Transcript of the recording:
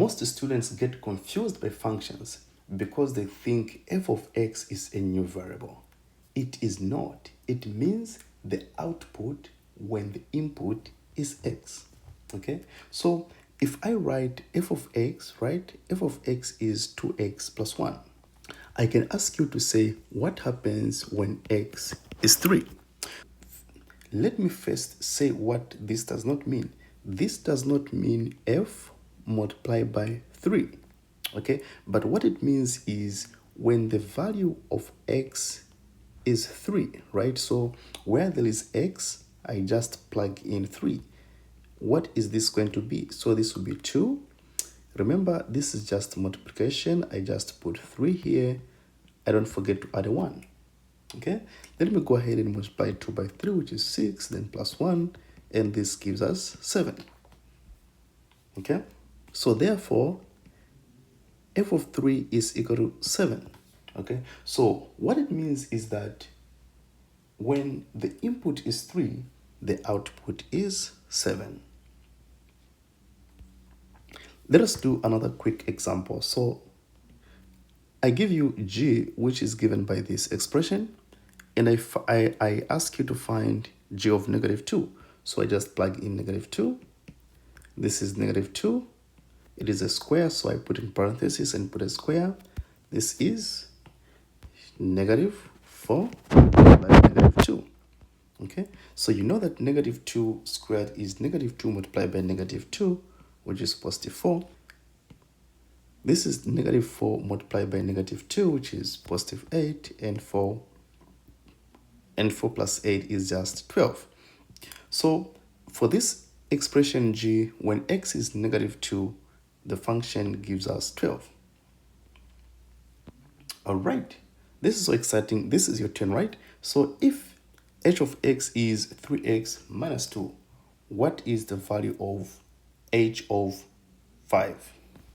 Most students get confused by functions because they think f of x is a new variable. It is not. It means the output when the input is x. Okay, so if I write f of x, right, f of x is 2x plus 1. I can ask you to say what happens when x is 3. Let me first say what this does not mean. This does not mean f multiplied by 3, okay? But what it means is when the value of x is 3, right? So where there is x, I just plug in 3. What is this going to be? So this will be 2. Remember, this is just multiplication. I just put 3 here. I don't forget to add a 1. Okay, let me go ahead and multiply 2 by 3, which is 6, then plus 1, and this gives us 7. Okay, so therefore, f of 3 is equal to 7. Okay, so what it means is that when the input is 3, the output is 7. Let us do another quick example. So I give you g, which is given by this expression, and I ask you to find g of negative 2. So I just plug in negative 2. This is negative 2. It is a square, so I put in parentheses and put a square. This is negative 4 by negative 2. Okay, so you know that negative 2 squared is negative 2 multiplied by negative 2, which is positive 4. This is negative 4 multiplied by negative 2, which is positive 8, and 4 plus 8 is just 12. So for this expression g, when x is negative 2, the function gives us 12. All right, this is so exciting. This is your turn, right? So if h of x is 3x minus 2, what is the value of h of 5?